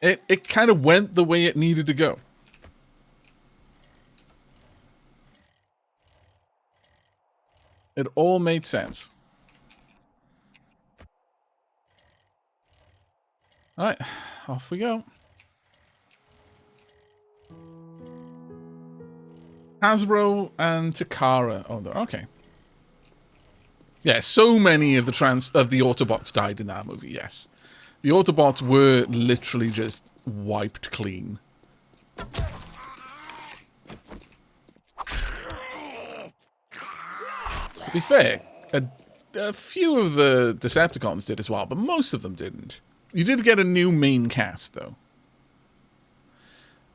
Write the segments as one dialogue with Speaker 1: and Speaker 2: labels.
Speaker 1: It kind of went the way it needed to go. It all made sense. Alright, off we go. Hasbro and Takara. Oh, okay. Yeah, so many of the Autobots died in that movie, yes. The Autobots were literally just wiped clean. To be fair, a few of the Decepticons did as well, but most of them didn't. You did get a new main cast, though.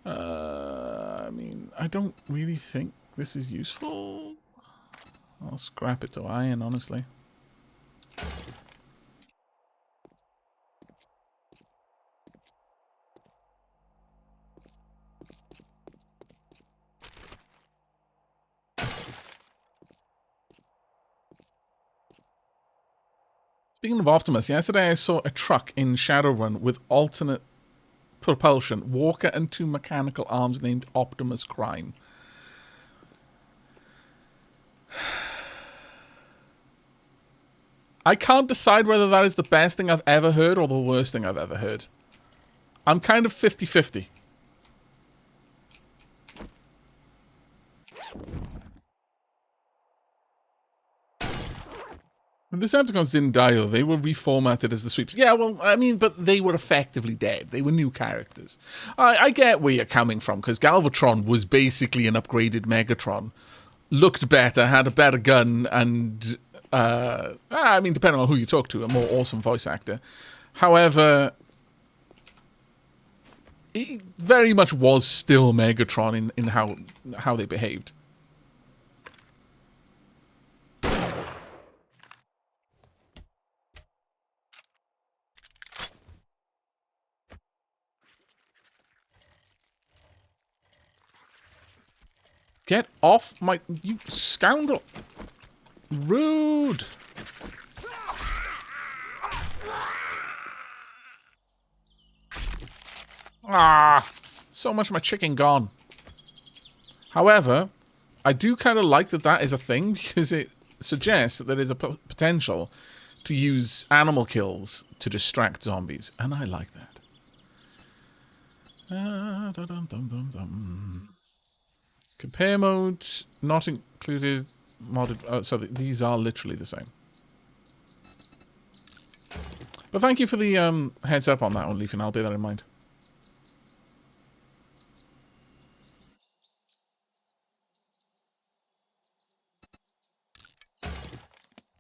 Speaker 1: I mean, I don't really think this is useful. I'll scrap it to iron, honestly. Speaking of Optimus, yesterday I saw a truck in Shadowrun with alternate propulsion, Walker and 2 mechanical arms named Optimus Prime. I can't decide whether that is the best thing I've ever heard or the worst thing I've ever heard. I'm kind of 50-50. The Decepticons didn't die, though. They were reformatted as the Sweeps. Yeah, well, I mean, but they were effectively dead. They were new characters. I get where you're coming from, because Galvatron was basically an upgraded Megatron. Looked better, had a better gun, and, I mean, depending on who you talk to, a more awesome voice actor. However, it very much was still Megatron in how they behaved. Get off my... You scoundrel! Rude! Ah! So much of my chicken gone. However, I do kind of like that is a thing, because it suggests that there is a potential to use animal kills to distract zombies. And I like that. Compare mode, not included, modded... so these are literally the same. But thank you for the heads up on that one, Leaf, and I'll bear that in mind.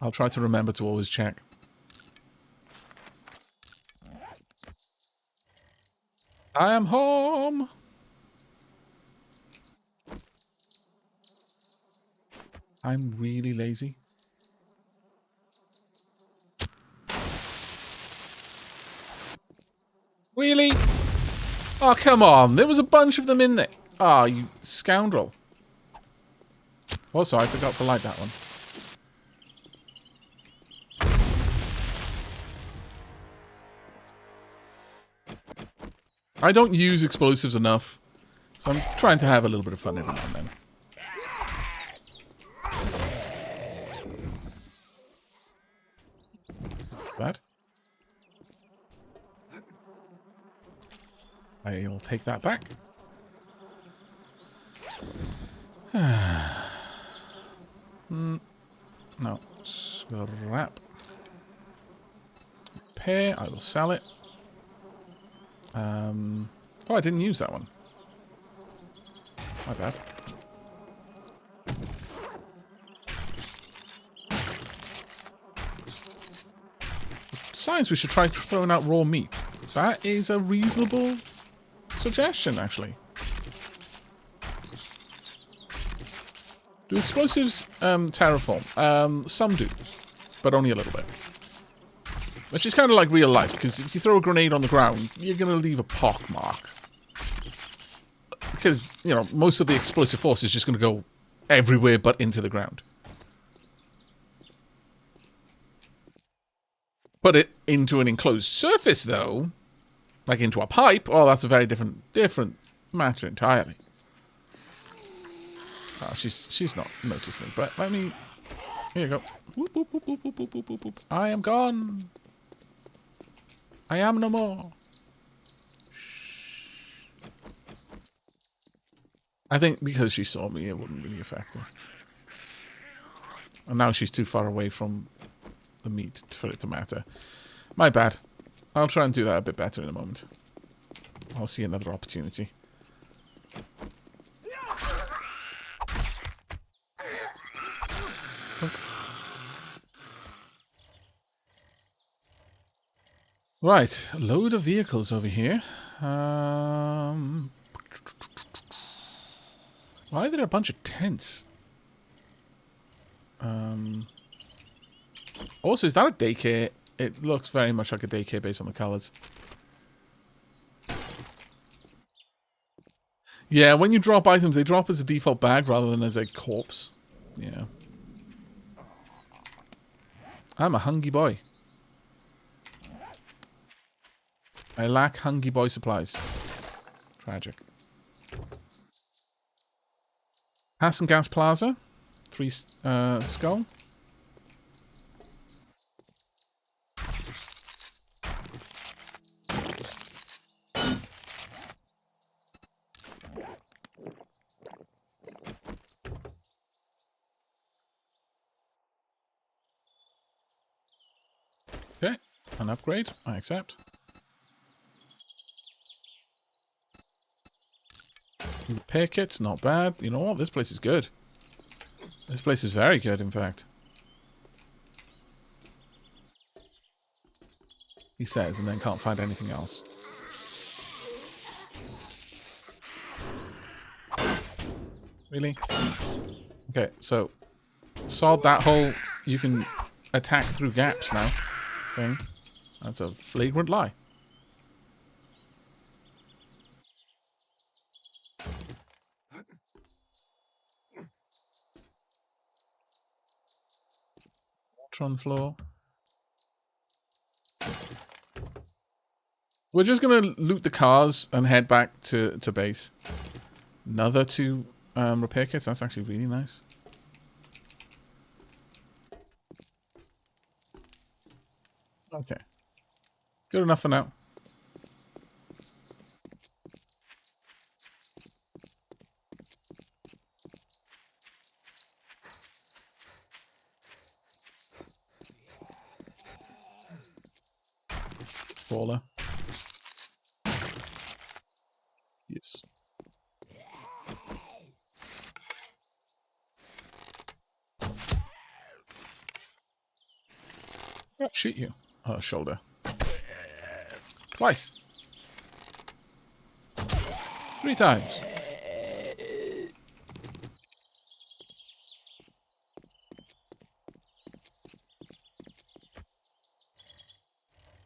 Speaker 1: I'll try to remember to always check. I am home! I'm really lazy. Really? Oh, come on. There was a bunch of them in there. Ah, oh, you scoundrel. Also, I forgot to light that one. I don't use explosives enough, so I'm trying to have a little bit of fun every now and then. That. I'll take that back. No. Scrap. Repair. I will sell it. Oh, I didn't use that one. My bad. Besides, we should try throwing out raw meat. That is a reasonable suggestion, actually. Do explosives terraform? Some do, but only a little bit. Which is kind of like real life, because if you throw a grenade on the ground, you're going to leave a pock mark. Because, you know, most of the explosive force is just going to go everywhere but into the ground. Put it into an enclosed surface, though, like into a pipe, oh, that's a very different matter entirely. Oh, she's not noticed me, but let me. Here you go. Whoop, whoop, whoop, whoop, whoop, whoop, whoop, whoop, whoop. I am gone. I am no more. I think because she saw me, it wouldn't really affect her. And now she's too far away from the meat for it to matter. My bad. I'll try and do that a bit better in a moment. I'll see another opportunity. Right, a load of vehicles over here. Why are there a bunch of tents? Also, is that a daycare? It looks very much like a daycare based on the colours. Yeah, when you drop items, they drop as a default bag rather than as a corpse. Yeah. I'm a hungry boy. I lack hungry boy supplies. Tragic. Hassan Gas Plaza. 3 skull. Okay, an upgrade. I accept. Repair kits, not bad. You know what? This place is good. This place is very good, in fact. He says, and then can't find anything else. Really? Okay, so sod that whole you can attack through gaps now thing. That's a flagrant lie. Water on floor. We're just gonna loot the cars and head back to base. Another 2 repair kits. That's actually really nice. Okay. Good enough for now. Baller. Yes. Shoot you. Oh, shoulder. Twice. 3 times.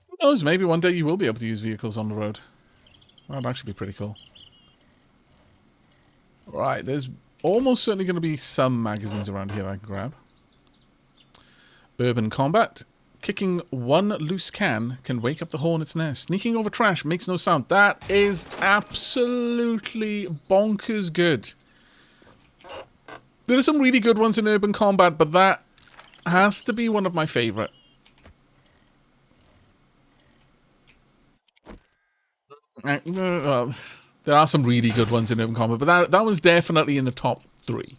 Speaker 1: Who knows, maybe one day you will be able to use vehicles on the road. That'd actually be pretty cool. Right, there's almost certainly going to be some magazines around here I can grab. Urban combat. Kicking 1 loose can wake up the hornet's nest. Sneaking over trash makes no sound. That is absolutely bonkers good. There are some really good ones in urban combat, but that has to be one of my favourite. There are some really good ones in urban combat, but that was definitely in the top 3.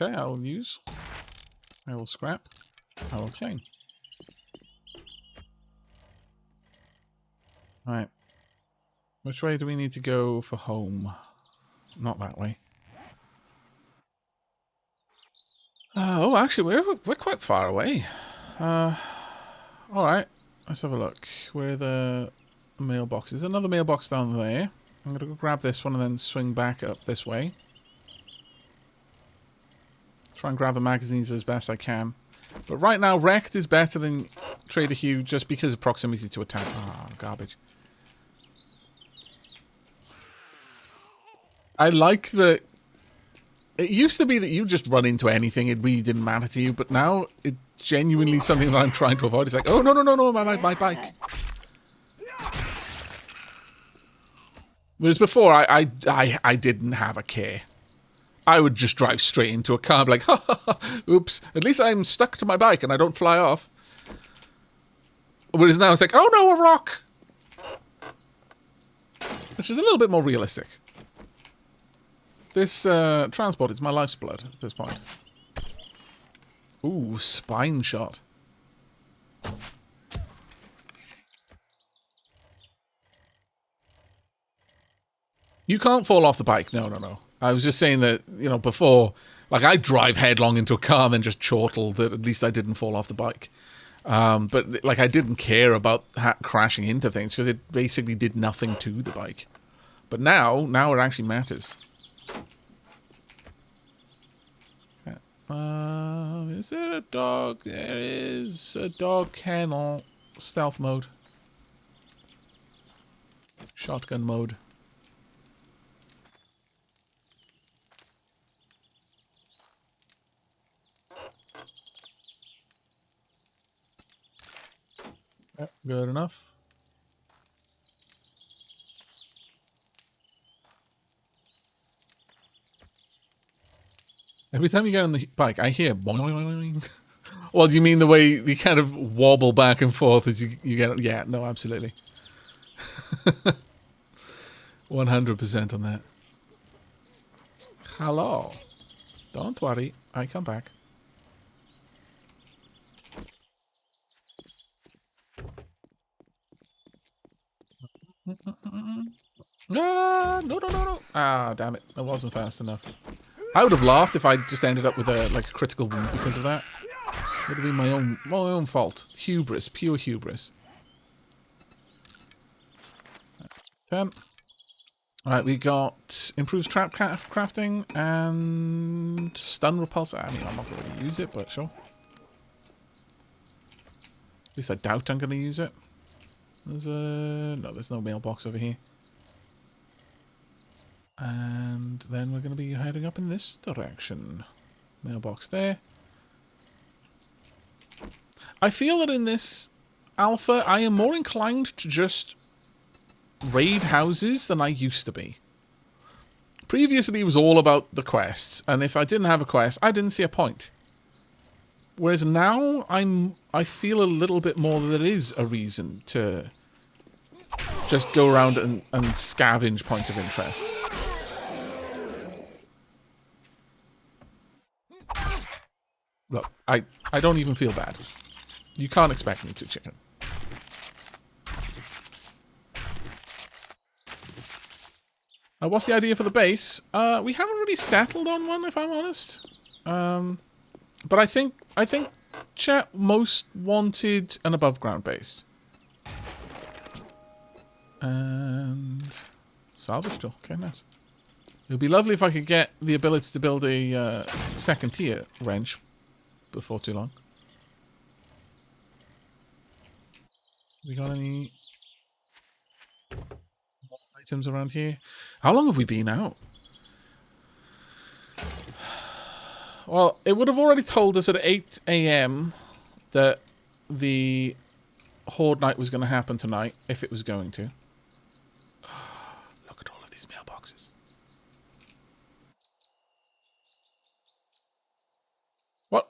Speaker 1: Okay, I will use. I will scrap. I will clean. Right. Which way do we need to go for home? Not that way. Oh, actually, we're quite far away. All right. Let's have a look. Where are the mailboxes? Another mailbox down there. I'm gonna go grab this one and then swing back up this way. Try and grab the magazines as best I can. But right now, wrecked is better than Trader Hugh just because of proximity to attack. Ah, garbage. I like that It used to be that you just run into anything, it really didn't matter to you, but now it's genuinely something that I'm trying to avoid. It's like, oh, no, no, no, no, my bike. Whereas before, I didn't have a care. I would just drive straight into a car, like, ha, ha, ha, oops, at least I'm stuck to my bike and I don't fly off. Whereas now it's like, oh no, a rock! Which is a little bit more realistic. This transport is my life's blood at this point. Ooh, spine shot. You can't fall off the bike. No, no, no. I was just saying that, you know, before, like, I'd drive headlong into a car and then just chortle that at least I didn't fall off the bike. But, like, I didn't care about crashing into things because it basically did nothing to the bike. But now it actually matters. Is there a dog? There is a dog kennel. Stealth mode. Shotgun mode. Yep, good enough. Every time you get on the bike, I hear boing, boing, boing, boing. Well, do you mean the way you kind of wobble back and forth as you get... Yeah, no, absolutely. 100% on that. Hello. Don't worry, I come back. No, no, no, no. Ah, damn it. That wasn't fast enough. I would have laughed if I just ended up with a critical wound because of that. It would have been my own fault. Hubris, pure hubris. 10. Alright, we got improves trap crafting and stun repulsor. I mean, I'm not going to use it, but sure. At least I doubt I'm going to use it. There's there's no mailbox over here. And then we're going to be heading up in this direction. Mailbox there. I feel that in this alpha, I am more inclined to just raid houses than I used to be. Previously, it was all about the quests, and if I didn't have a quest, I didn't see a point. Whereas now, I feel a little bit more that there is a reason to just go around and scavenge points of interest. Look, I don't even feel bad. You can't expect me to, chicken. What's the idea for the base? We haven't really settled on one, if I'm honest. But I think chat most wanted an above ground base. And salvage tool. Okay, nice. It would be lovely if I could get the ability to build a second tier wrench before too long. We got any items around here? How long have we been out? Well, it would have already told us at 8 AM that the Horde Night was going to happen tonight, if it was going to. Look at all of these mailboxes. What?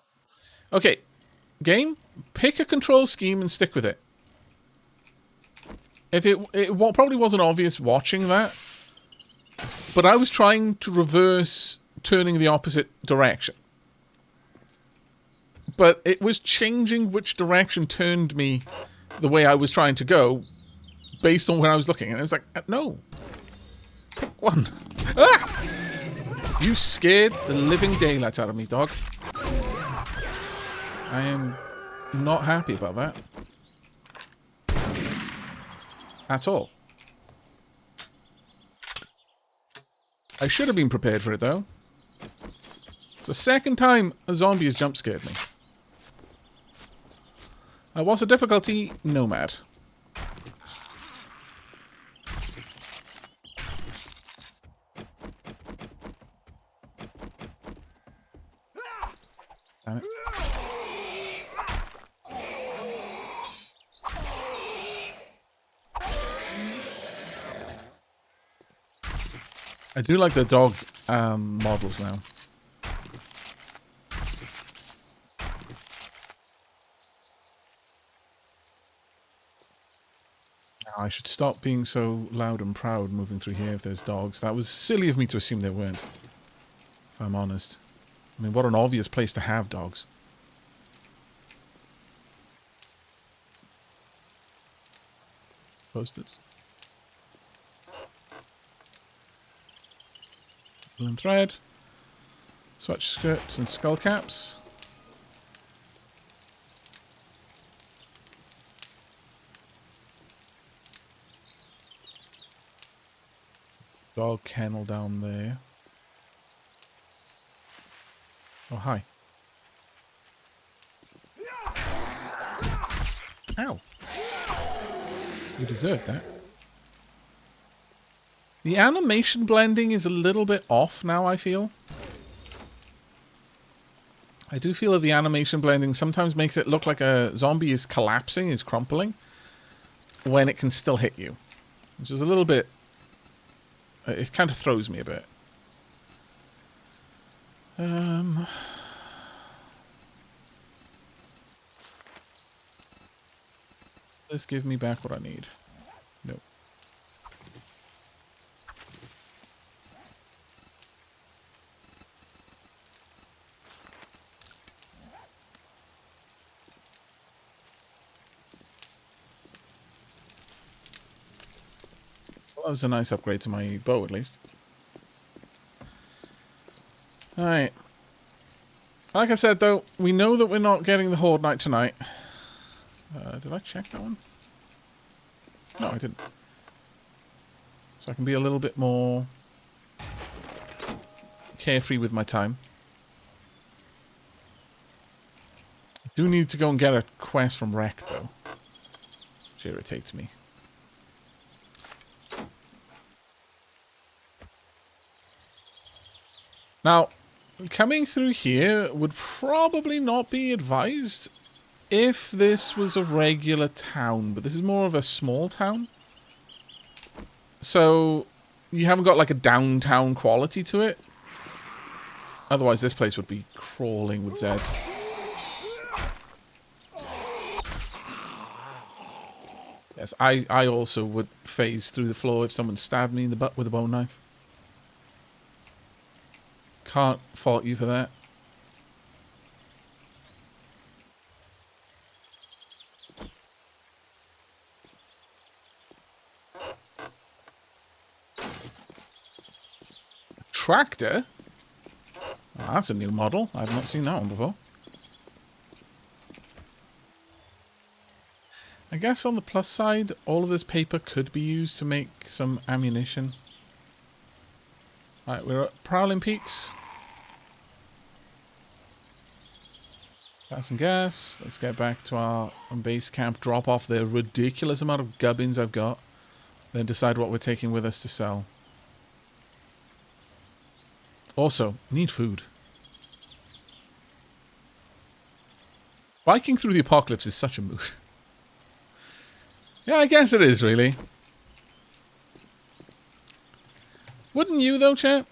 Speaker 1: Okay, game, pick a control scheme and stick with it. If it probably wasn't obvious watching that, but I was trying to reverse turning the opposite direction. But it was changing which direction turned me the way I was trying to go based on where I was looking. And I was like, no. Pick one. Ah! You scared the living daylights out of me, dog. I am not happy about that. At all. I should have been prepared for it, though. It's the second time a zombie has jump scared me. What's the difficulty? Nomad. Damn it. I do like the dog models now. I should stop being so loud and proud moving through here if there's dogs. That was silly of me to assume there weren't, if I'm honest. I mean, what an obvious place to have dogs. Posters. Balloon thread. Swatch skirts and skull caps. Dog kennel down there. Oh, hi. Ow. You deserved that. The animation blending is a little bit off now, I feel. I do feel that the animation blending sometimes makes it look like a zombie is collapsing, is crumpling, when it can still hit you. Which is a little bit... It kind of throws me a bit. This give me back what I need. Nope. Well, that was a nice upgrade to my bow, at least. Alright. Like I said, though, we know that we're not getting the Horde Night tonight. Did I check that one? No, I didn't. So I can be a little bit more carefree with my time. I do need to go and get a quest from Wreck, though. Which irritates me. Now, coming through here would probably not be advised if this was a regular town, but this is more of a small town. So, you haven't got like a downtown quality to it. Otherwise, this place would be crawling with Zeds. Yes, I also would phase through the floor if someone stabbed me in the butt with a bone knife. Can't fault you for that. Tractor? Oh, that's a new model. I've not seen that one before. I guess on the plus side, all of this paper could be used to make some ammunition. Right, we're at Prowling Pete's. Got some gas. Let's get back to our base camp. Drop off the ridiculous amount of gubbins I've got. Then decide what we're taking with us to sell. Also, need food. Biking through the apocalypse is such a mood. Yeah, I guess it is, really. Wouldn't you, though, chat?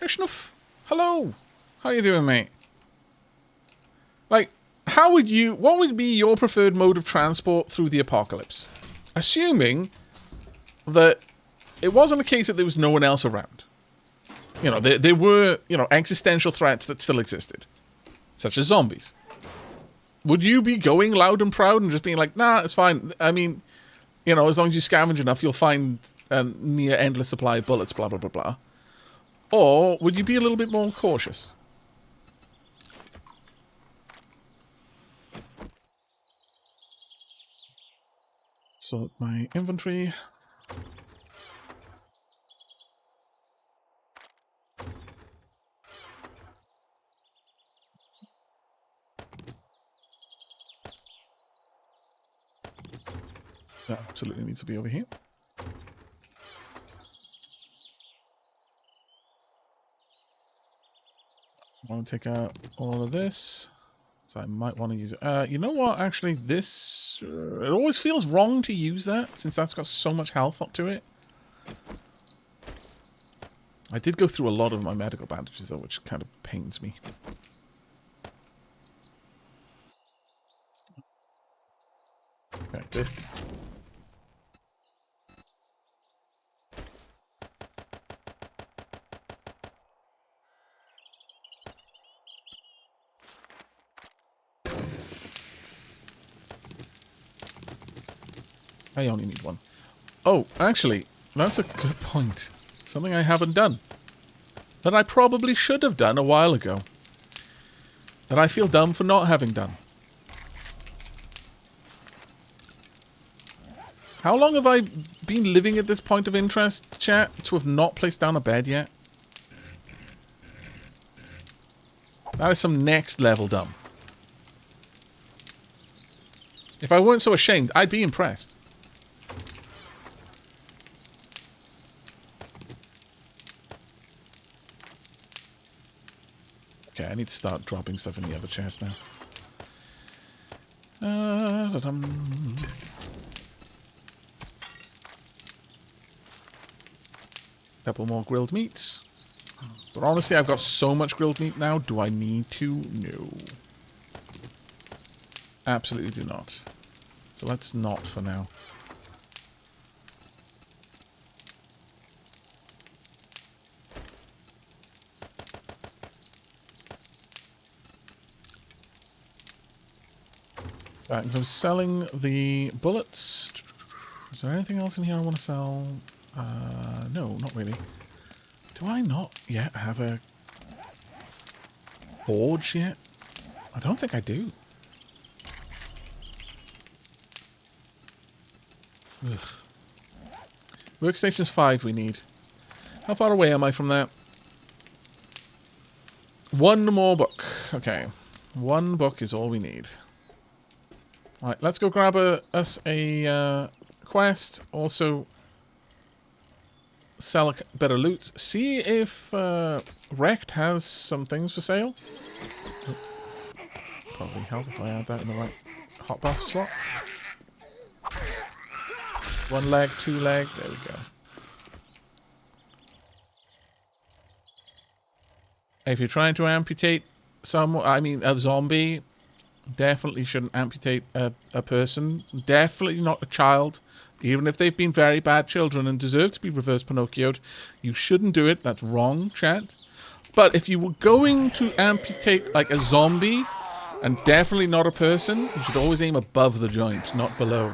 Speaker 1: Hershnuff, hello. How you doing, mate? Like, how would you... What would be your preferred mode of transport through the apocalypse? Assuming that it wasn't a case that there was no one else around. You know, there were, you know, existential threats that still existed. Such as zombies. Would you be going loud and proud and just being like, nah, it's fine. I mean, you know, as long as you scavenge enough, you'll find a near endless supply of bullets, blah, blah, blah, blah. Or would you be a little bit more cautious? Sort my inventory. That absolutely needs to be over here. want to take out all of this. So I might want to use it. You know what? Actually, this... it always feels wrong to use that, since that's got so much health up to it. I did go through a lot of my medical bandages, though, which kind of pains me. Okay, good. I only need one. Oh, actually, that's a good point. Something I haven't done. That I probably should have done a while ago. That I feel dumb for not having done. How long have I been living at this point of interest, chat, to have not placed down a bed yet? That is some next level dumb. If I weren't so ashamed, I'd be impressed. Okay, I need to start dropping stuff in the other chest now. Couple more grilled meats. But honestly, I've got so much grilled meat now. Do I need to? No. Absolutely do not. So let's not for now. Right, I'm selling the bullets. Is there anything else in here I want to sell? No, not really. Do I not yet have a forge yet? I don't think I do. Ugh. Workstations 5 we need. How far away am I from that? One more book. Okay. One book is all we need. Alright, let's go grab us a quest. Also, sell a bit of loot. See if Wrecked has some things for sale. Probably help if I add that in the right hot buff slot. One leg, two leg. There we go. If you're trying to amputate a zombie, definitely shouldn't amputate a person. Definitely not a child. Even if they've been very bad children and deserve to be reverse Pinocchio'd, you shouldn't do it. That's wrong, chat. But if you were going to amputate like a zombie, and definitely not a person, you should always aim above the joint, not below.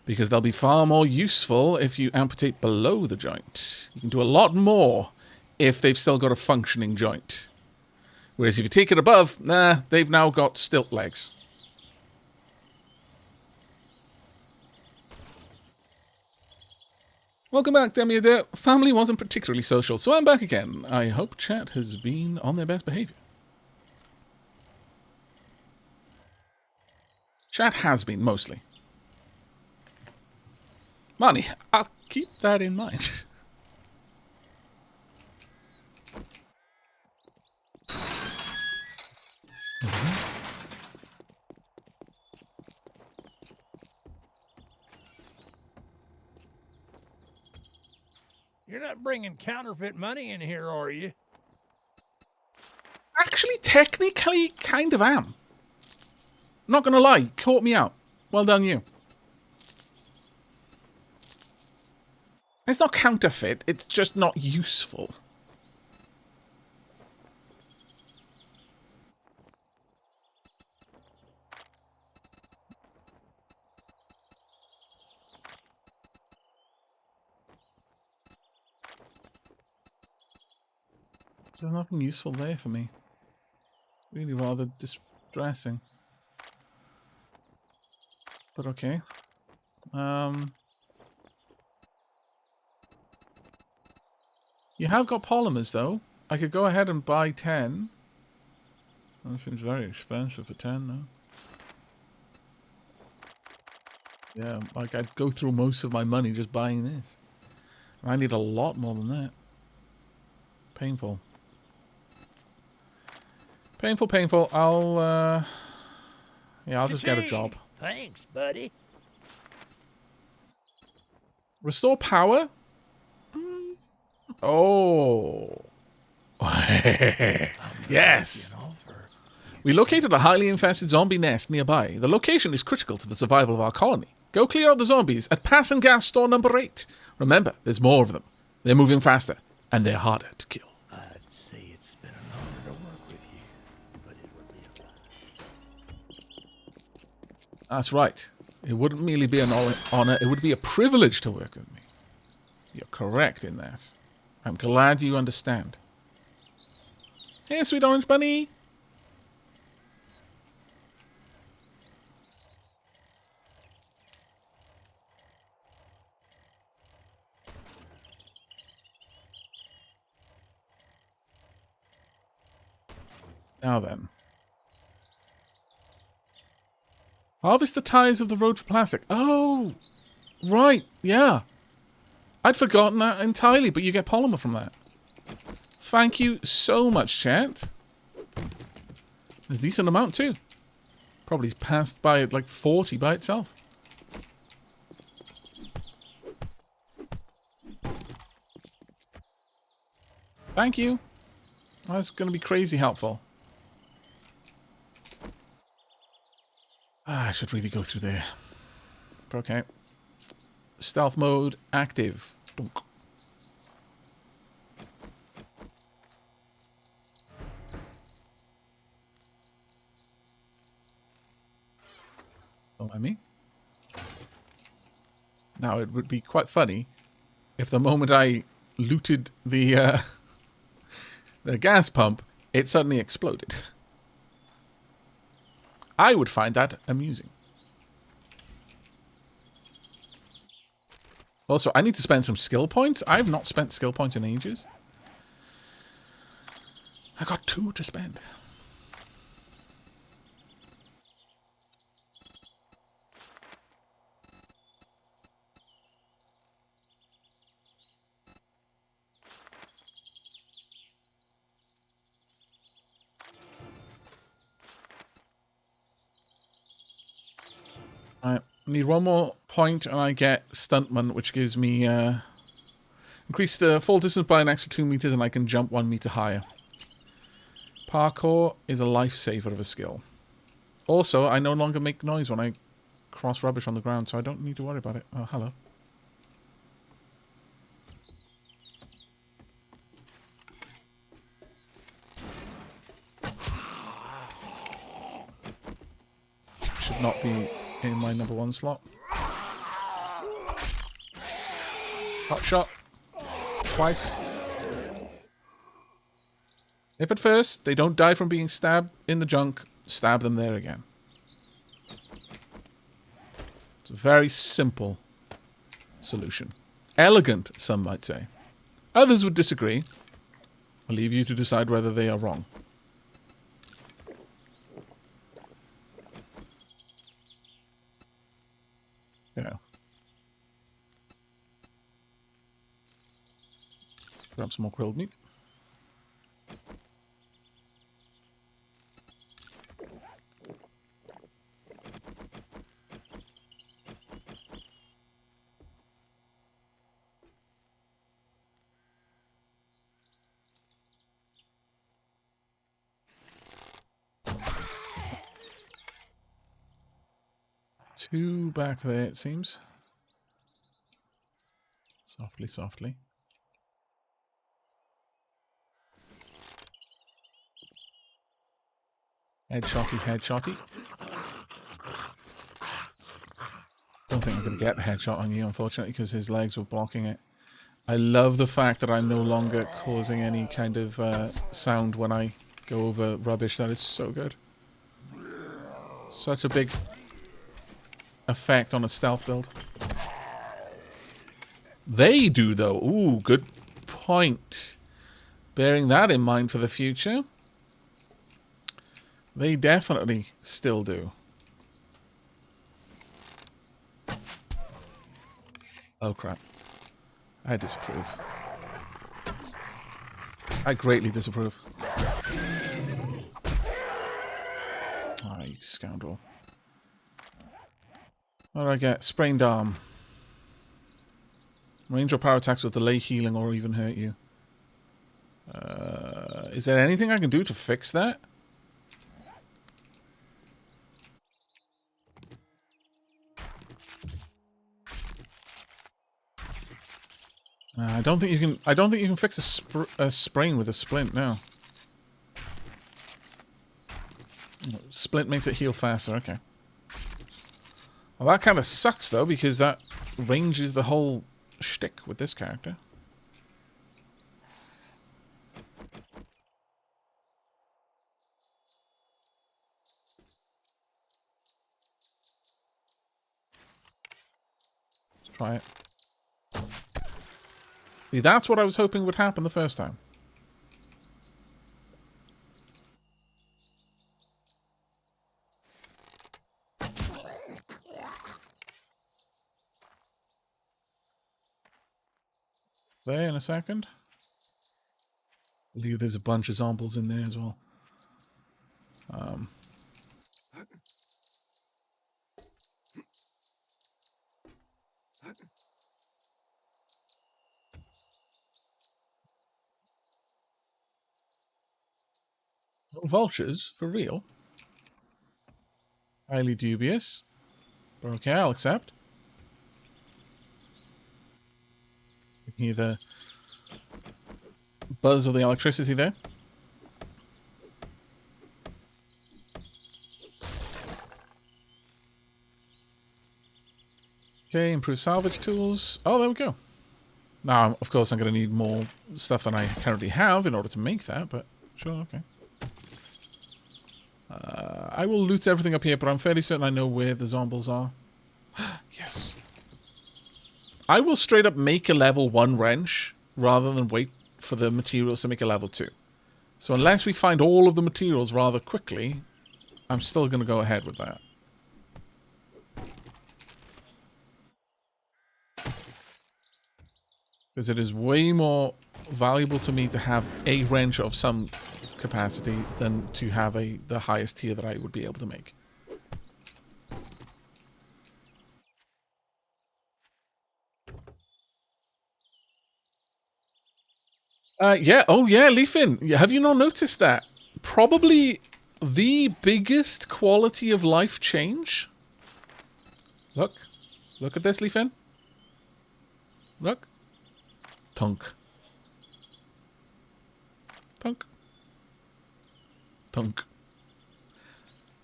Speaker 1: Because they'll be far more useful if you amputate below the joint. You can do a lot more if they've still got a functioning joint. Whereas if you take it above, they've now got stilt legs. Welcome back, Demiade. Family wasn't particularly social, so I'm back again. I hope chat has been on their best behaviour. Chat has been, mostly. Money, I'll keep that in mind.
Speaker 2: You're not bringing counterfeit money in here, are you?
Speaker 1: Actually, technically, kind of am. Not gonna lie, caught me out. Well done, you. It's not counterfeit, it's just not useful. There's nothing useful there for me. Really rather distressing. But okay. You have got polymers, though. I could go ahead and buy 10. That seems very expensive for 10, though. Yeah, like I'd go through most of my money just buying this. I need a lot more than that. Painful. Painful, painful. I'll just get a job.
Speaker 2: Thanks, buddy.
Speaker 1: Restore power? Oh. Yes. We located a highly infested zombie nest nearby. The location is critical to the survival of our colony. Go clear out the zombies at Pass and Gas Store number 8. Remember, there's more of them. They're moving faster, and they're harder to kill.
Speaker 2: I'd say it's been an honor to work with you, but it would be a
Speaker 1: That's right. It wouldn't merely be an honor, it would be a privilege to work with me. You're correct in that. I'm glad you understand. Hey, sweet orange bunny. Now then. Harvest the tires of the road for plastic. Oh, right, yeah. I'd forgotten that entirely, but you get polymer from that. Thank you so much, chat. A decent amount, too. Probably passed by like 40 by itself. Thank you. That's going to be crazy helpful. I should really go through there. Okay. Stealth mode active. Dunk. Don't mind me. Now, it would be quite funny if the moment I looted the gas pump, it suddenly exploded. I would find that amusing. Also, I need to spend some skill points. I've not spent skill points in ages. I got 2 to spend. I need 1 more point and I get Stuntman, which gives me increase the fall distance by an extra 2 meters and I can jump 1 meter higher. Parkour is a lifesaver of a skill. Also, I no longer make noise when I cross rubbish on the ground, so I don't need to worry about it. Oh, hello. Should not be in my number 1 slot. Hot shot. Twice. If at first they don't die from being stabbed in the junk, stab them there again. It's a very simple solution. Elegant, some might say. Others would disagree. I'll leave you to decide whether they are wrong. Yeah. Grab some more grilled meat. Two back there, it seems. Softly, softly. Headshotty, headshotty. Don't think I'm going to get the headshot on you, unfortunately, because his legs were blocking it. I love the fact that I'm no longer causing any kind of sound when I go over rubbish. That is so good. Such a big effect on a stealth build. They do, though. Ooh, good point. Bearing that in mind for the future. They definitely still do. Oh, crap. I disapprove. I greatly disapprove. You scoundrel. What do I get? Sprained arm. Range or power attacks will delay healing or even hurt you. Is there anything I can do to fix that? I don't think you can. I don't think you can fix a sprain with a splint. No. Splint makes it heal faster. Okay. Well, that kind of sucks though, because that ranges the whole shtick with this character. Let's try it. See, that's what I was hoping would happen the first time. There in a second. I believe there's a bunch of zombies in there as well. Vultures? For real? Highly dubious. But okay, I'll accept. You can hear the buzz of the electricity there. Okay, improve salvage tools. Oh, there we go. Now, of course, I'm going to need more stuff than I currently have in order to make that, but sure, okay. I will loot everything up here, but I'm fairly certain I know where the zombies are. Yes. I will straight up make a level 1 wrench rather than wait for the materials to make a level 2. So unless we find all of the materials rather quickly, I'm still going to go ahead with that. Because it is way more valuable to me to have a wrench of some capacity than to have the highest tier that I would be able to make. Yeah. Oh, yeah, Leafin. Have you not noticed that? Probably the biggest quality of life change. Look. Look at this, Leafin. Look. Tunk. Tunk. Tunk.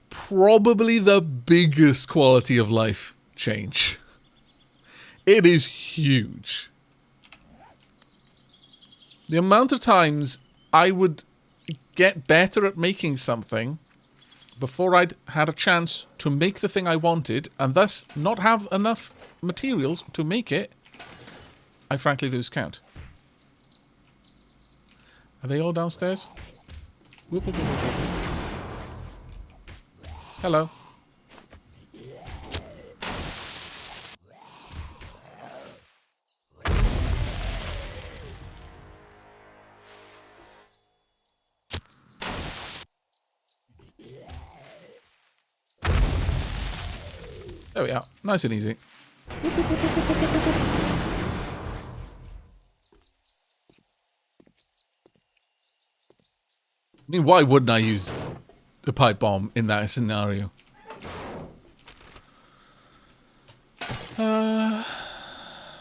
Speaker 1: Probably the biggest quality of life change. It is huge. The amount of times I would get better at making something before I'd had a chance to make the thing I wanted and thus not have enough materials to make it, I frankly lose count. Are they all downstairs? Whoop, whoop, whoop, whoop, whoop. Hello. There we are. Nice and easy. I mean, why wouldn't I use the pipe bomb in that scenario?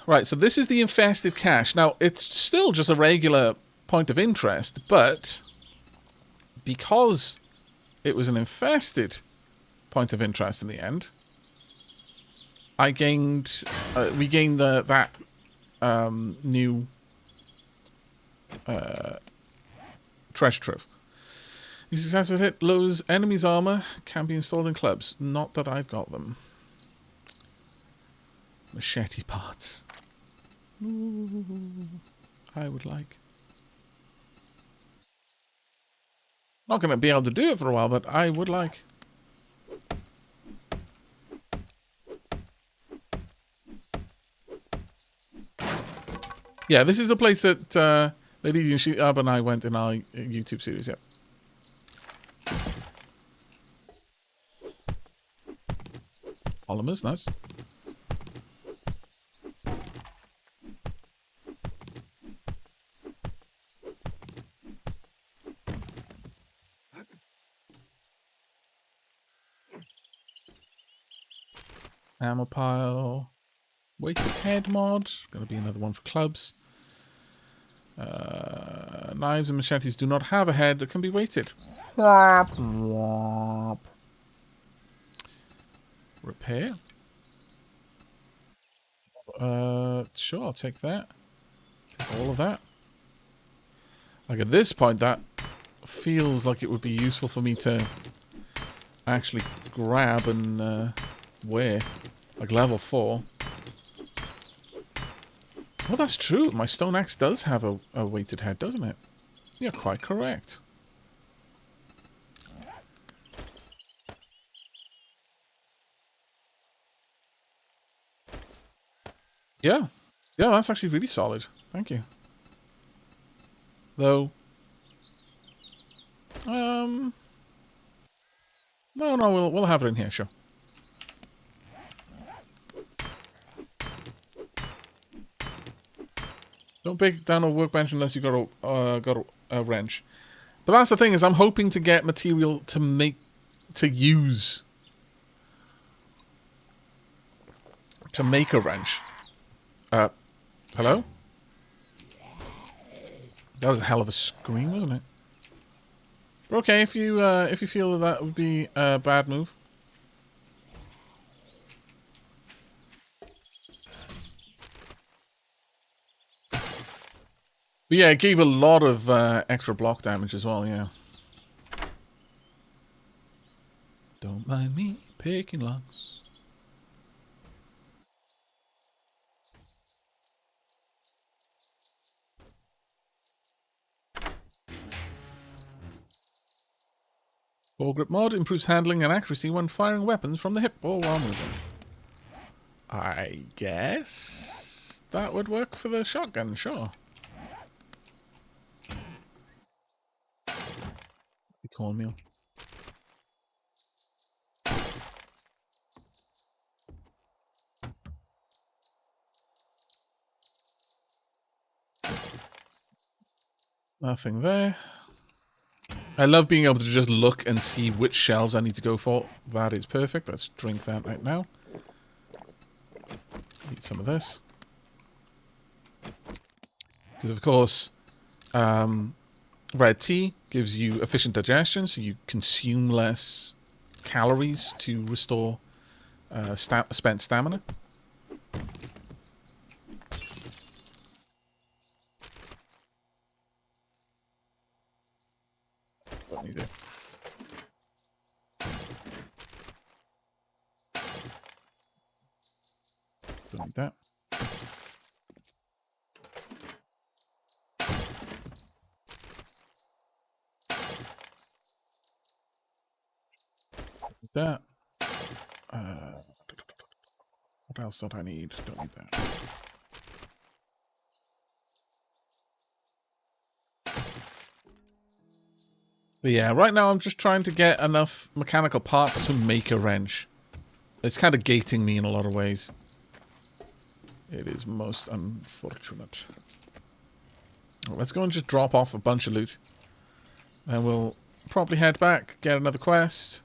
Speaker 1: Right, so this is the infested cache. Now, it's still just a regular point of interest, but because it was an infested point of interest in the end, I gained, we gained that new treasure trove. You successfully hit Lowe's enemy's armor can be installed in clubs. Not that I've got them. Machete parts. Ooh, I would like. Not going to be able to do it for a while, but I would like. Yeah, this is the place that Lady Yashib and I went in our YouTube series, yeah. polymers, nice. Ammo pile. Weighted head mod. Gonna be another one for clubs. Knives and machetes do not have a head that can be weighted. Repair. Sure, I'll take that. Take all of that. Like at this point, that feels like it would be useful for me to actually grab and wear. Like level 4. Well, that's true. My stone axe does have a weighted head, doesn't it? You're quite correct. Yeah. Yeah, that's actually really solid. Thank you. Though... No, we'll have it in here, sure. Don't break down a workbench unless you got a wrench. But that's the thing, is I'm hoping to get material to use to make a wrench. Hello? That was a hell of a scream, wasn't it? But okay, if you feel that would be a bad move. But yeah, it gave a lot of extra block damage as well, yeah. Don't mind me picking locks. Foregrip mod improves handling and accuracy when firing weapons from the hip or while moving. I guess that would work for the shotgun, sure. Cornmeal. Nothing there. I love being able to just look and see which shelves I need to go for. That is perfect. Let's drink that right now. Eat some of this. Because, of course, red tea gives you efficient digestion, so you consume less calories to restore spent stamina. Don't need it. Don't need that. Need that. What else don't I need? Don't need that. But yeah, right now I'm just trying to get enough mechanical parts to make a wrench. It's kind of gating me in a lot of ways. It is most unfortunate. Let's go and just drop off a bunch of loot. And we'll probably head back, get another quest.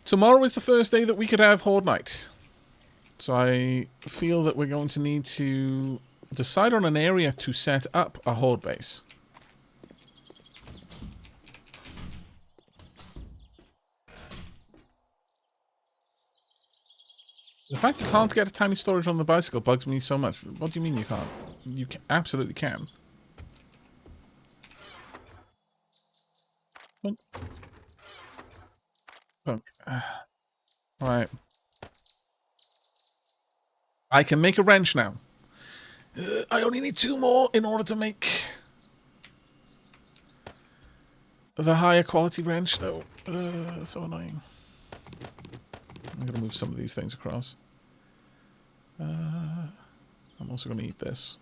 Speaker 1: Tomorrow is the first day that we could have Horde Night. So I feel that we're going to need to decide on an area to set up a Horde base. The fact you can't get a tiny storage on the bicycle bugs me so much. What do you mean you can't? You absolutely can. Alright. I can make a wrench now. I only need 2 more in order to make the higher quality wrench, though. So annoying. I'm going to move some of these things across. I'm also going to eat this.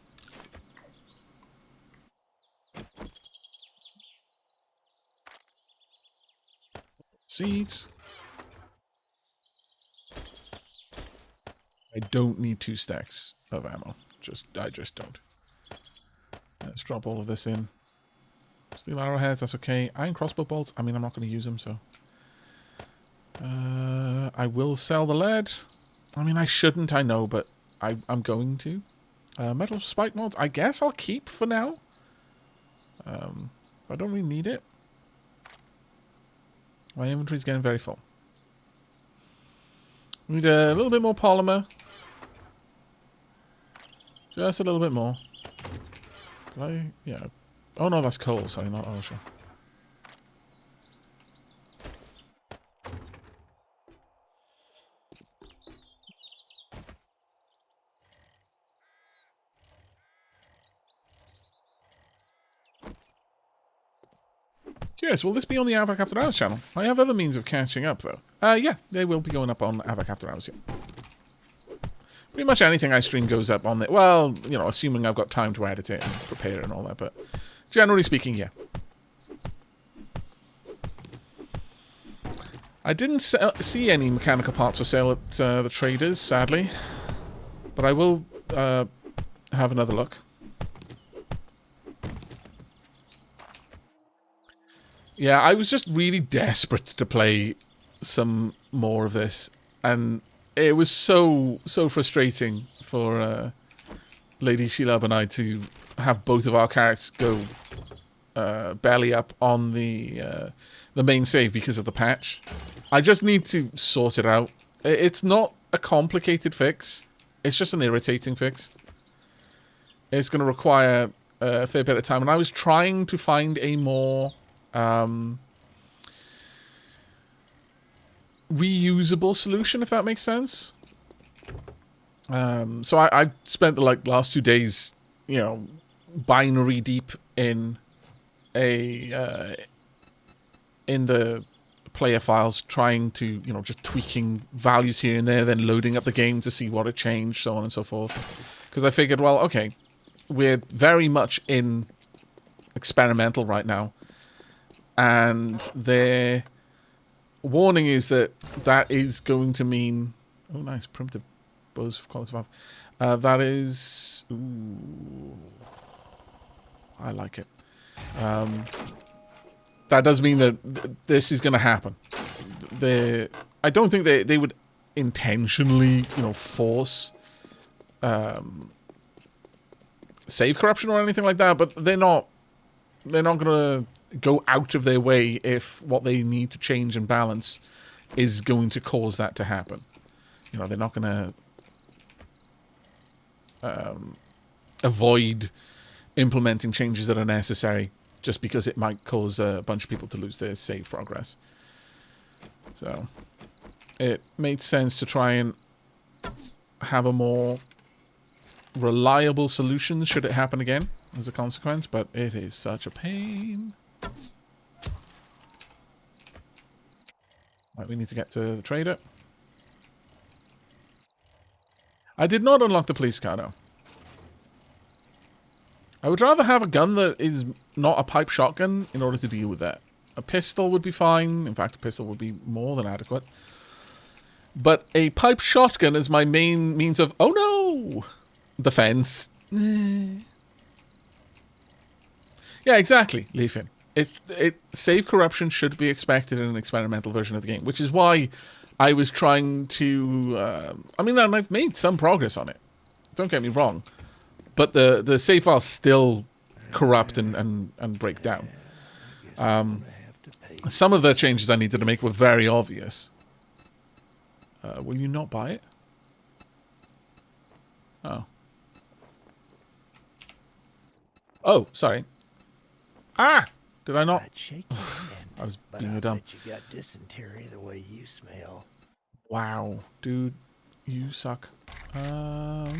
Speaker 1: Seeds. I don't need 2 stacks of ammo. I just don't. Let's drop all of this in. Steel arrowheads, that's okay. Iron crossbow bolts, I mean, I'm not going to use them, so... I will sell the lead. I mean, I shouldn't, I know, but I'm going to. Metal spike mods, I guess I'll keep for now. I don't really need it. My inventory's getting very full. Need a little bit more polymer. Just a little bit more. Did I? Yeah. Oh no, that's coal. Sorry, not ultra. Curious, will this be on the Aavak After Hours channel? I have other means of catching up, though. Yeah, they will be going up on Aavak After Hours, yeah. Pretty much anything I stream goes up on it. Well, you know, assuming I've got time to edit it and prepare it and all that, but generally speaking, yeah. I didn't see any mechanical parts for sale at the traders, sadly. But I will have another look. Yeah, I was just really desperate to play some more of this, and it was so frustrating for Lady Sheila and I to have both of our characters go belly up on the main save because of the patch. I just need to sort it out. It's not a complicated fix. It's just an irritating fix. It's going to require a fair bit of time, and I was trying to find a more reusable solution, if that makes sense. So I spent the last 2 days, you know, binary deep in in the player files, trying to, you know, just tweaking values here and there, then loading up the game to see what had changed, so on and so forth. Because I figured, well, okay, we're very much in experimental right now. And their warning is that is going to mean... Oh, nice. Primitive bows for quality 5. That is... Ooh, I like it. That does mean that this is going to happen. I don't think they would intentionally, you know, force save corruption or anything like that, but they're not going to go out of their way if what they need to change and balance is going to cause that to happen. You know, they're not going to avoid implementing changes that are necessary just because it might cause a bunch of people to lose their save progress. So it made sense to try and have a more reliable solution should it happen again as a consequence, but it is such a pain. Right, we need to get to the trader. I did not unlock the police car, though. I would rather have a gun that is not a pipe shotgun in order to deal with that. A pistol would be fine. In fact, a pistol would be more than adequate. But a pipe shotgun is my main means of, oh no, defense. Yeah, exactly, Leafin. Save corruption should be expected in an experimental version of the game, which is why I was trying to... I mean, and I've made some progress on it. Don't get me wrong. But the save files still corrupt and break down. Some of the changes I needed to make were very obvious. Will you not buy it? Oh. Oh, sorry. Ah! Did I not? I was being dumb.
Speaker 2: You got dysentery the way you smell.
Speaker 1: Wow, dude, you suck. I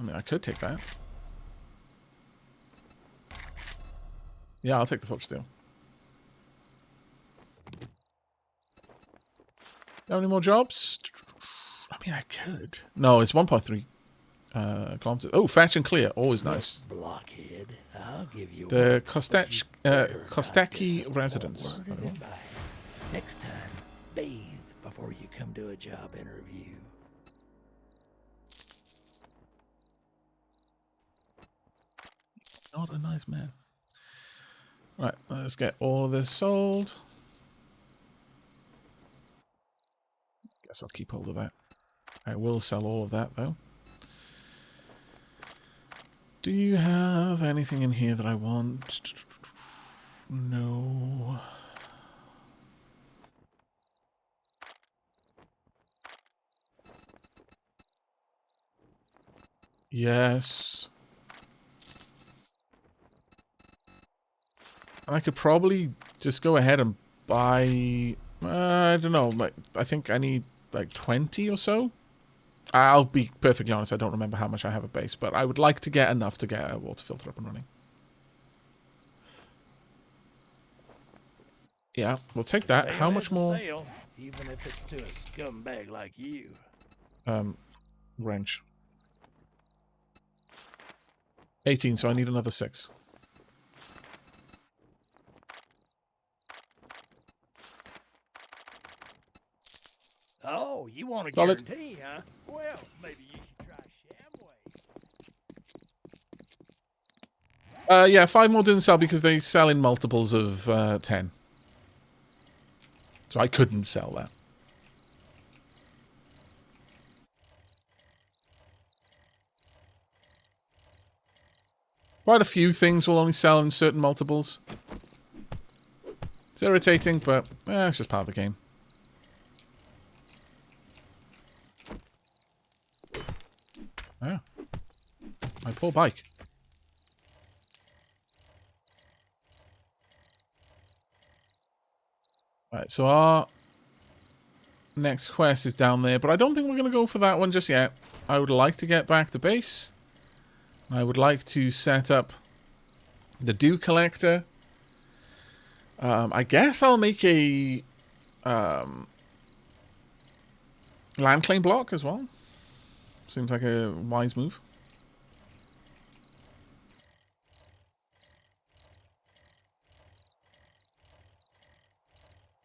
Speaker 1: mean, I could take that. Yeah, I'll take the fortune deal. Have any more jobs? I mean, I could. No, it's 1.3 kilometers. Oh, fetch and clear, always nice.
Speaker 2: Blockhead, I'll give you
Speaker 1: the Kostaki residence.
Speaker 2: Next time, bathe before you come to a job interview.
Speaker 1: Not a nice man. Right, let's get all of this sold. Guess I'll keep hold of that. I will sell all of that, though. Do you have anything in here that I want? No. Yes. And I could probably just go ahead and buy... I don't know. Like, I think I need like 20 or so. I'll be perfectly honest, I don't remember how much I have a base, but I would like to get enough to get a water filter up and running. Yeah, we'll take that. How much more?
Speaker 2: Sale, even if it's to a scumbag like you.
Speaker 1: Wrench. 18, so I need another 6.
Speaker 2: Oh, you want a
Speaker 1: Solid.
Speaker 2: guarantee, huh? Well, maybe you should try Shamway.
Speaker 1: Yeah, 5 more didn't sell because they sell in multiples of 10. So I couldn't sell that. Quite a few things will only sell in certain multiples. It's irritating, but it's just part of the game. Yeah. My poor bike. Right, so our next quest is down there, but I don't think we're going to go for that one just yet. I would like to get back to base. I would like to set up the dew collector. I guess I'll make a land claim block as well. Seems like a wise move.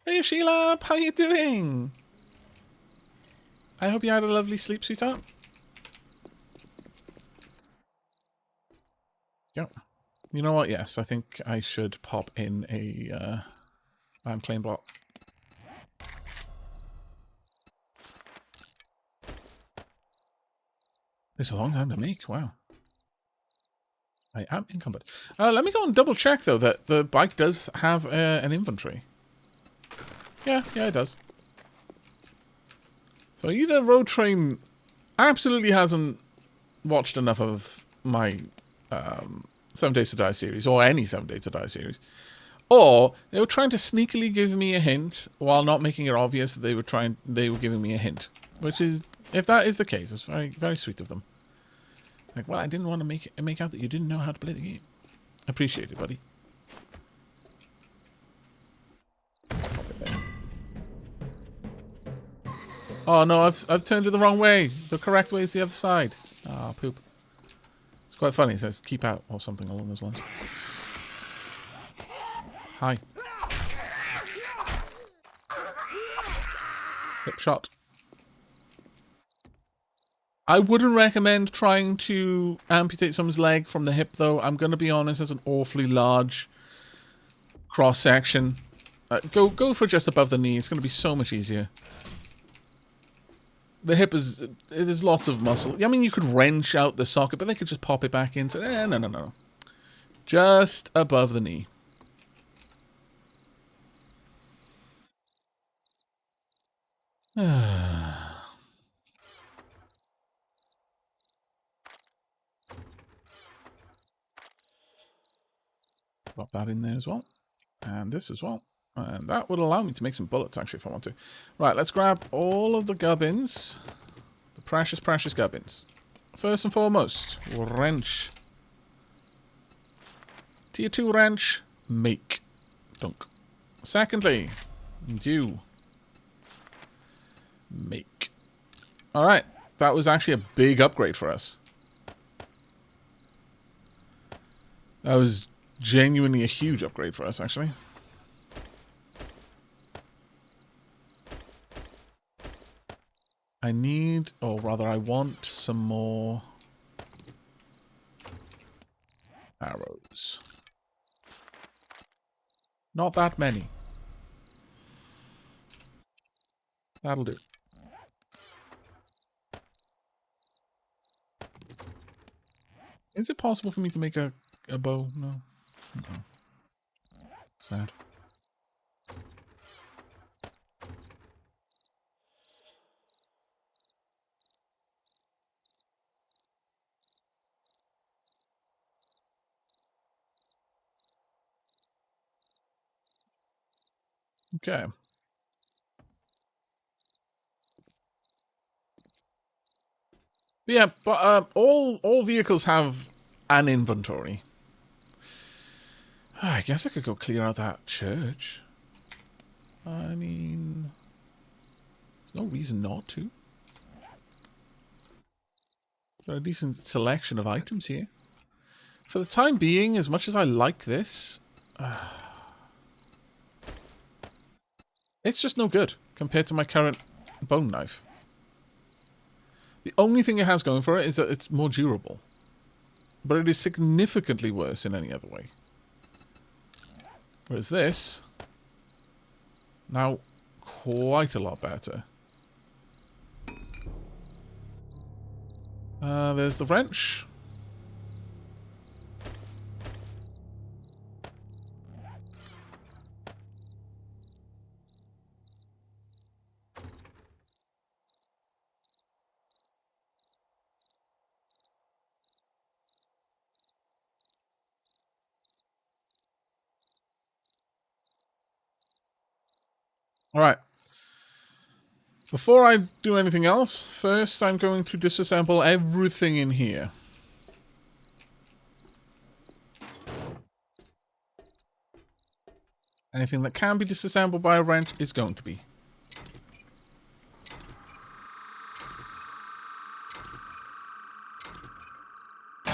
Speaker 1: Hey Sheila, how you doing? I hope you had a lovely sleep, sweetheart. Yep. You know what? Yes, I think I should pop in a land claim block. It's a long time to make. Wow. I am encumbered. Let me go and double check, though, that the bike does have an inventory. Yeah, it does. So either Road Train absolutely hasn't watched enough of my 7 Days to Die series, or any 7 Days to Die series, or they were trying to sneakily give me a hint while not making it obvious that they were giving me a hint. Which is, if that is the case, it's very, very sweet of them. Like, well, I didn't want to make out that you didn't know how to play the game. Appreciate it, buddy. Oh no, I've turned it the wrong way. The correct way is the other side. Ah, poop. It's quite funny. It says keep out or something along those lines. Hi. Hip shot. I wouldn't recommend trying to amputate someone's leg from the hip, though. I'm going to be honest, it's an awfully large cross-section. Go for just above the knee. It's going to be so much easier. The hip there's lots of muscle. I mean, you could wrench out the socket, but they could just pop it back in. So, no. Just above the knee. Pop that in there as well. And this as well. And that would allow me to make some bullets, actually, if I want to. Right, let's grab all of the gubbins. The precious, precious gubbins. First and foremost, wrench. Tier 2 wrench, make. Dunk. Secondly, dew. Make. Alright, that was actually a big upgrade for us. That was genuinely a huge upgrade for us, actually. I need, or rather I want some more arrows. Not that many. That'll do. Is it possible for me to make a bow? No. No. Sad. Okay. But yeah, but all vehicles have an inventory. I guess I could go clear out that church. I mean, there's no reason not to. Got a decent selection of items here. For the time being, as much as I like this, it's just no good compared to my current bone knife. The only thing it has going for it is that it's more durable. But it is significantly worse in any other way. Whereas this, now quite a lot better. There's the wrench. Alright. Before I do anything else, first I'm going to disassemble everything in here. Anything that can be disassembled by a wrench is going to be. Do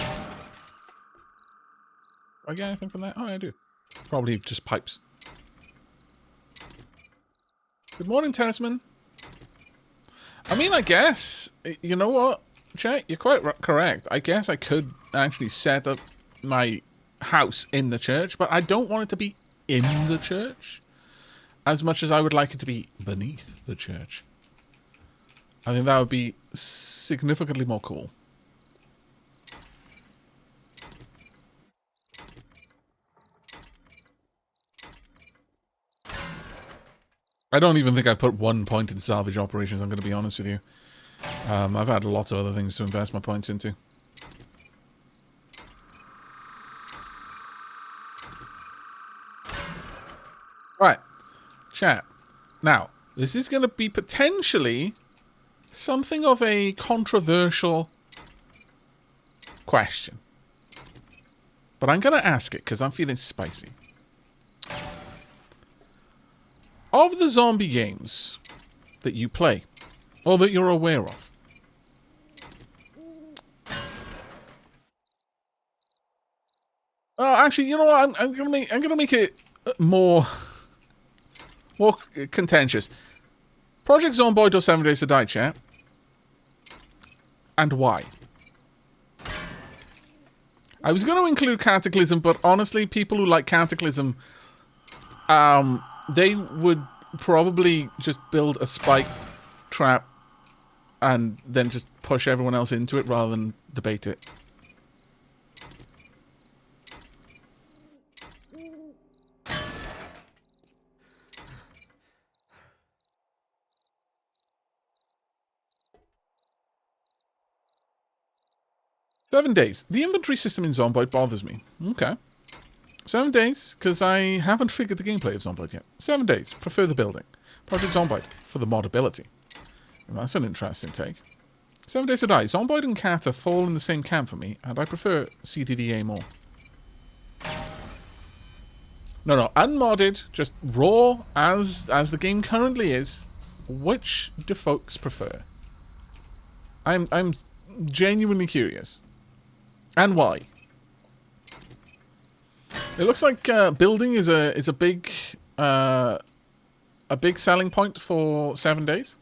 Speaker 1: I get anything from that? Oh, I do. Probably just pipes. Good morning, Terraceman. I mean, I guess, you know what, Chet, you're quite correct. I guess I could actually set up my house in the church, but I don't want it to be in the church as much as I would like it to be beneath the church. I think that would be significantly more cool. I don't even think I've put 1 point in salvage operations, I'm going to be honest with you. I've had lots of other things to invest my points into. Right. Chat. Now, this is going to be potentially something of a controversial question. But I'm going to ask it because I'm feeling spicy. Of the zombie games that you play, or that you're aware of, actually, you know what? I'm gonna make it more contentious. Project Zomboid or 7 Days to Die, chat, and why? I was going to include Cataclysm, but honestly, people who like Cataclysm, they would probably just build a spike trap and then just push everyone else into it rather than debate it. Seven days. The inventory system in Zomboid bothers me. Okay. 7 days, because I haven't figured the gameplay of Zomboid yet. 7 days. Prefer the building. Project Zomboid for the modability. And that's an interesting take. 7 Days to Die. Zomboid and Kata fall in the same camp for me, and I prefer CDDA more. No, unmodded, just raw as the game currently is. Which do folks prefer? I'm genuinely curious. And why? It looks like building is a big selling point for 7 days.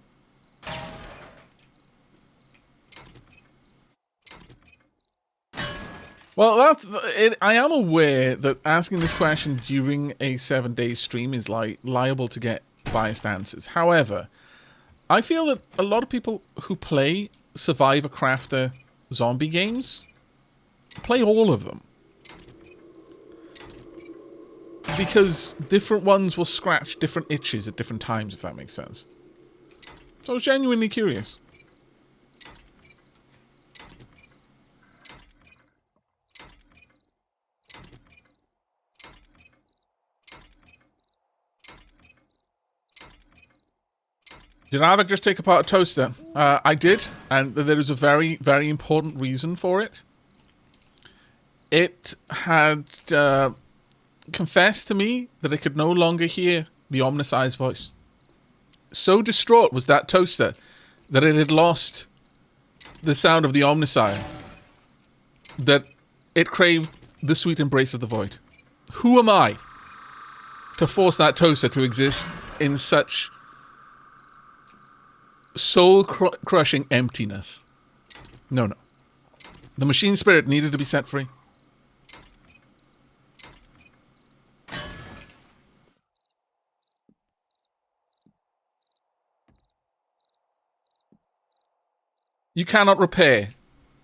Speaker 1: Well, that's it. I am aware that asking this question during a 7-day stream is liable to get biased answers. However, I feel that a lot of people who play Survivor Crafter zombie games play all of them. Because different ones will scratch different itches at different times, if that makes sense. So I was genuinely curious. Did Aavak just take apart a toaster? I did, and there is a very, very important reason for it. It had confessed to me that it could no longer hear the Omnisci's voice. So distraught was that toaster that it had lost the sound of the Omnisci, that it craved the sweet embrace of the void. Who am I to force that toaster to exist in such soul-crushing emptiness? No, no. The machine spirit needed to be set free. You cannot repair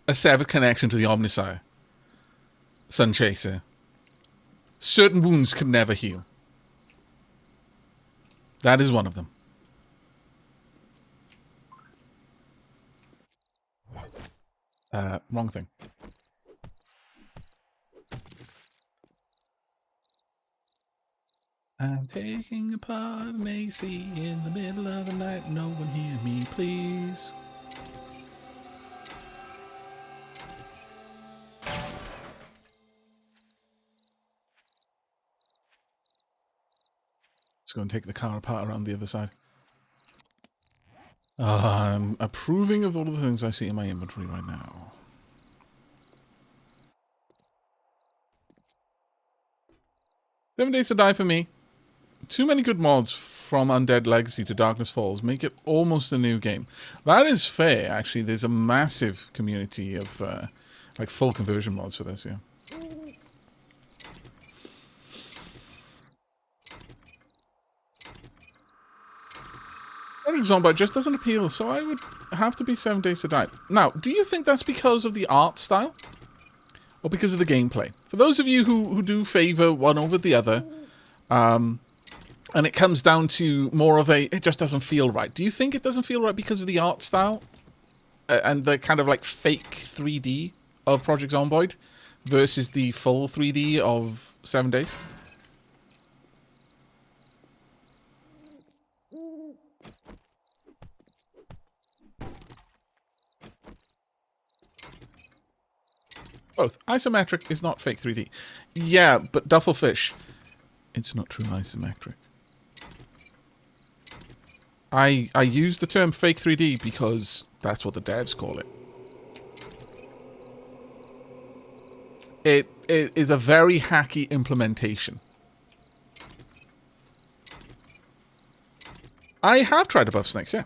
Speaker 1: a severed connection to the Omnisci, Sunchaser. Certain wounds can never heal. That is one of them. Wrong thing. I'm taking apart an AC in the middle of the night. No one hear me, please. Let's go and take the car apart around the other side. I'm approving of all of the things I see in my inventory right now. "7 Days to Die" for me. Too many good mods from Undead Legacy to Darkness Falls make it almost a new game. That is fair, actually. There's a massive community of like full conversion mods for this, yeah. Project Zombie just doesn't appeal, so I would have to be 7 Days to Die. Now, do you think that's because of the art style? Or because of the gameplay? For those of you who do favour one over the other, and it comes down to more of a, it just doesn't feel right. Do you think it doesn't feel right because of the art style? And the kind of like fake 3D of Project Zomboid versus the full 3D of 7 Days? Both. Isometric is not fake 3D. Yeah, but Duffelfish, it's not true isometric. I use the term fake 3D because that's what the devs call it. It is a very hacky implementation. I have tried Above Snakes, yeah.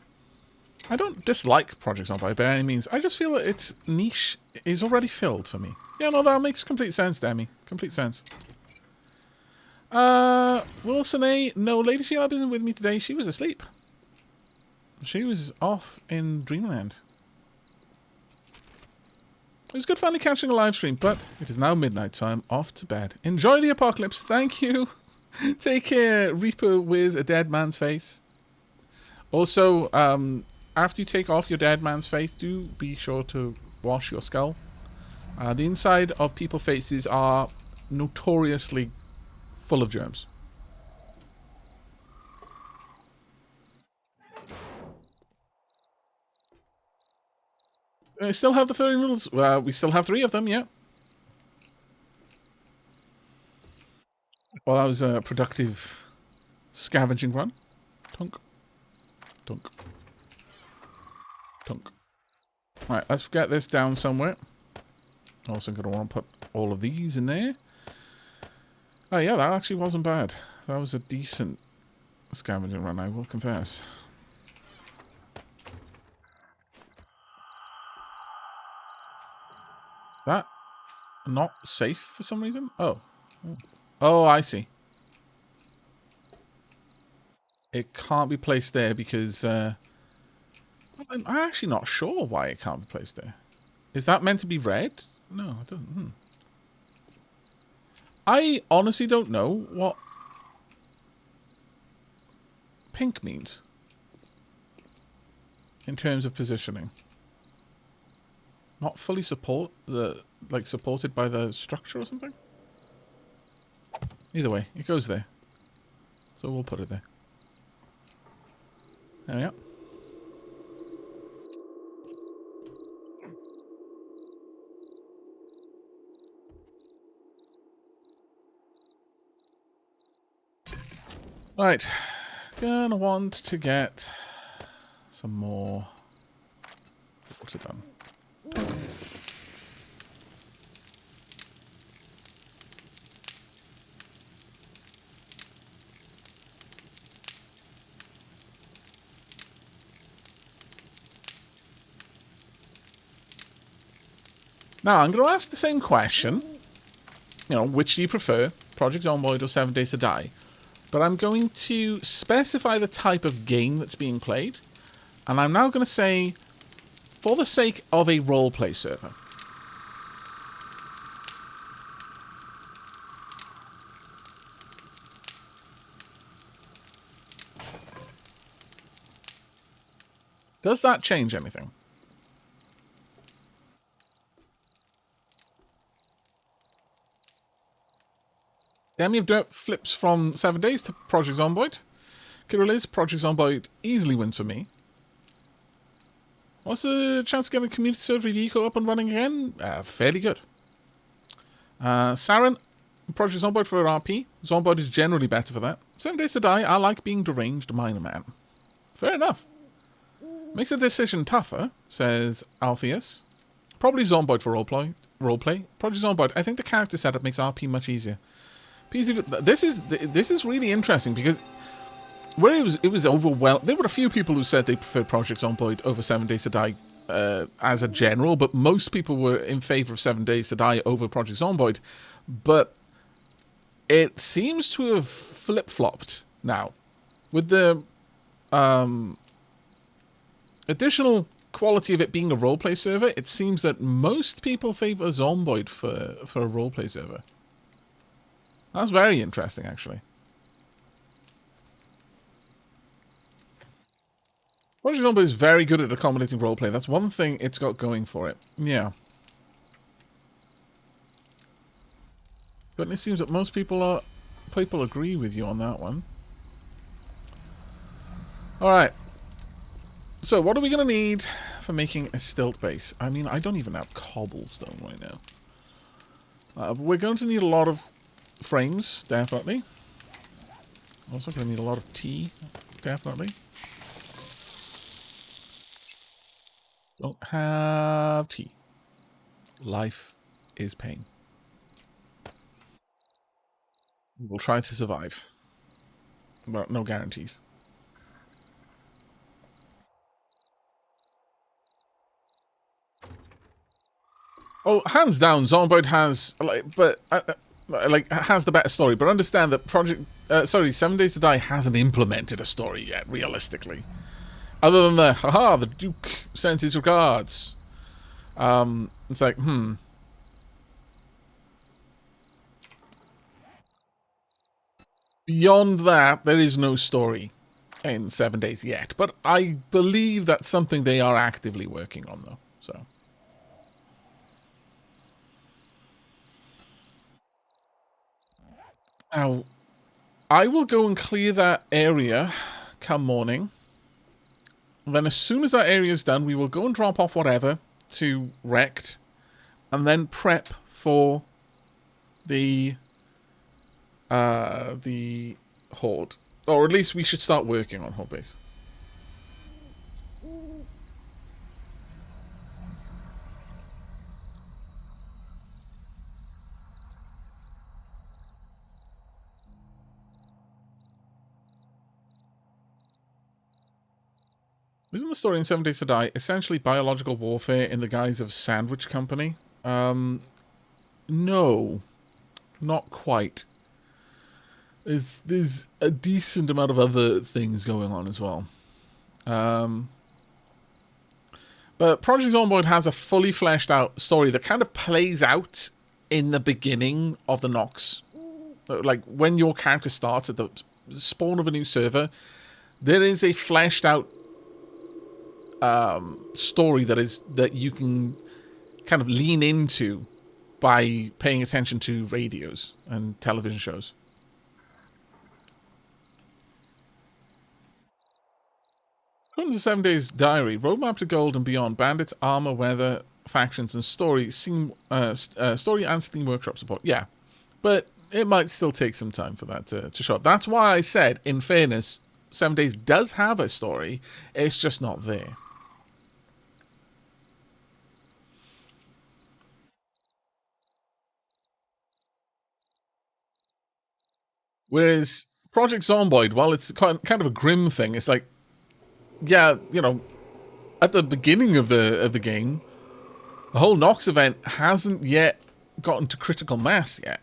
Speaker 1: I don't dislike Project Zombie by any means. I just feel that its niche is already filled for me. Yeah, no, that makes complete sense, Demi. Complete sense. Wilson A. No, Lady Sheila isn't with me today. She was asleep. She was off in Dreamland. It was good finally catching a live stream, but it is now midnight, so I'm off to bed. Enjoy the apocalypse. Thank you. Take care, Reaper with a dead man's face. Also, after you take off your dead man's face, do be sure to wash your skull. The inside of people's faces are notoriously full of germs. We still have the furry noodles. We still have 3 of them, yeah. Well, that was a productive scavenging run. Tunk. Tunk. Tunk. Right, let's get this down somewhere. Also going to want to put all of these in there. Oh yeah, that actually wasn't bad. That was a decent scavenging run, I will confess. That not safe for some reason? Oh. Oh, I see. It can't be placed there because... I'm actually not sure why it can't be placed there. Is that meant to be red? No, it doesn't. I honestly don't know what pink means in terms of positioning. Not fully supported by the structure or something? Either way, it goes there. So we'll put it there. There we are. Right. Gonna want to get some more water done. Now, I'm going to ask the same question. You know, which do you prefer? Project Zomboid or 7 Days to Die? But I'm going to specify the type of game that's being played. And I'm now going to say, for the sake of a roleplay server. Does that change anything? The Army of Dirt flips from 7 Days to Project Zomboid. Kid release, Project Zomboid easily wins for me. What's the chance of getting a community server eco up and running again? Fairly good. Saren, Project Zomboid for RP. Zomboid is generally better for that. 7 Days to Die, I like being deranged miner man. Fair enough. Makes the decision tougher, says Altheus. Probably Zomboid for roleplay. Project Zomboid, I think the character setup makes RP much easier. This is really interesting because where it was overwhelmed. There were a few people who said they preferred Project Zomboid over 7 Days to Die as a general, but most people were in favor of 7 Days to Die over Project Zomboid. But it seems to have flip-flopped now with the additional quality of it being a roleplay server. It seems that most people favor Zomboid for a roleplay server. That's very interesting, actually. Project Zomboid is very good at accommodating roleplay. That's one thing it's got going for it. Yeah. But it seems that most people agree with you on that one. Alright. So, what are we going to need for making a stilt base? I mean, I don't even have cobblestone right now. We're going to need a lot of frames, definitely. Also going to need a lot of tea, definitely. Don't have tea. Life is pain. We'll try to survive. But no guarantees. Oh, hands down, Zomboid has, has the better story. But understand that 7 Days to Die hasn't implemented a story yet, realistically. Other than the Duke sends his regards. It's like, Beyond that, there is no story in 7 Days yet. But I believe that's something they are actively working on, though. So. Now, I will go and clear that area come morning. And then as soon as that area is done, we will go and drop off whatever to Wrecked. And then prep for the Horde. Or at least we should start working on Horde base. Isn't the story in 7 Days to Die essentially biological warfare in the guise of sandwich company? No, not quite. There's a decent amount of other things going on as well. But Project Zomboid has a fully fleshed out story that kind of plays out in the beginning of the Nox. Like when your character starts at the spawn of a new server, there is a fleshed out story that you can kind of lean into by paying attention to radios and television shows. According to 7 Days Diary, roadmap to gold and beyond, bandits, armor, weather, factions, and story, story and Steam Workshop support. Yeah, but it might still take some time for that to show up. That's why I said, in fairness, 7 Days does have a story. It's just not there. Whereas Project Zomboid, while it's kind of a grim thing, it's like, yeah, you know, at the beginning of the game, the whole Nox event hasn't yet gotten to critical mass yet.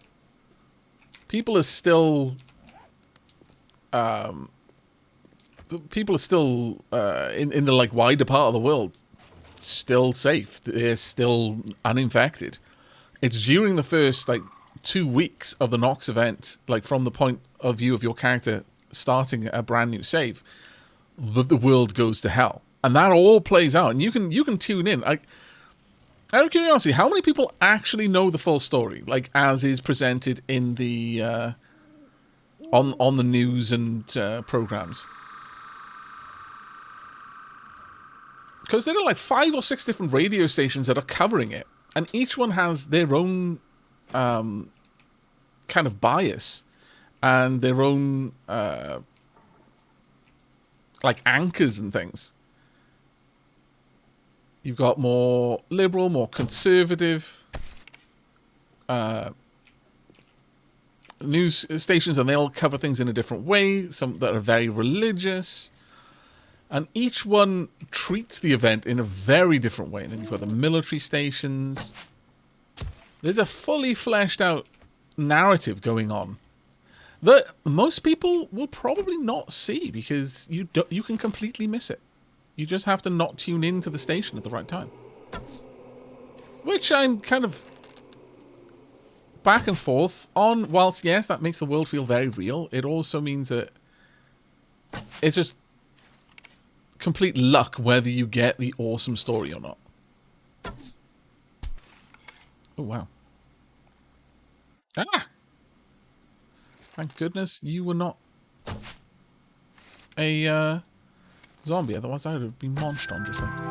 Speaker 1: People are still, in the like wider part of the world still safe. They're still uninfected. It's during the first like 2 weeks of the Nox event, like from the point of view of your character starting a brand new save, that the world goes to hell, and that all plays out. And you can tune in. Out of curiosity, how many people actually know the full story, like as is presented in the on the news and programs? Because there are like 5 or 6 different radio stations that are covering it, and each one has their own kind of bias and their own like anchors and things. You've got more liberal, more conservative news stations, and they'll cover things in a different way. Some that are very religious. And each one treats the event in a very different way. And then you've got the military stations. There's a fully fleshed out narrative going on that most people will probably not see, because you can completely miss it. You just have to not tune into the station at the right time. Which I'm kind of back and forth on. Whilst, yes, that makes the world feel very real, it also means that it's just complete luck whether you get the awesome story or not. Oh, wow. Ah! Thank goodness you were not a zombie, otherwise I would have been munched on just then.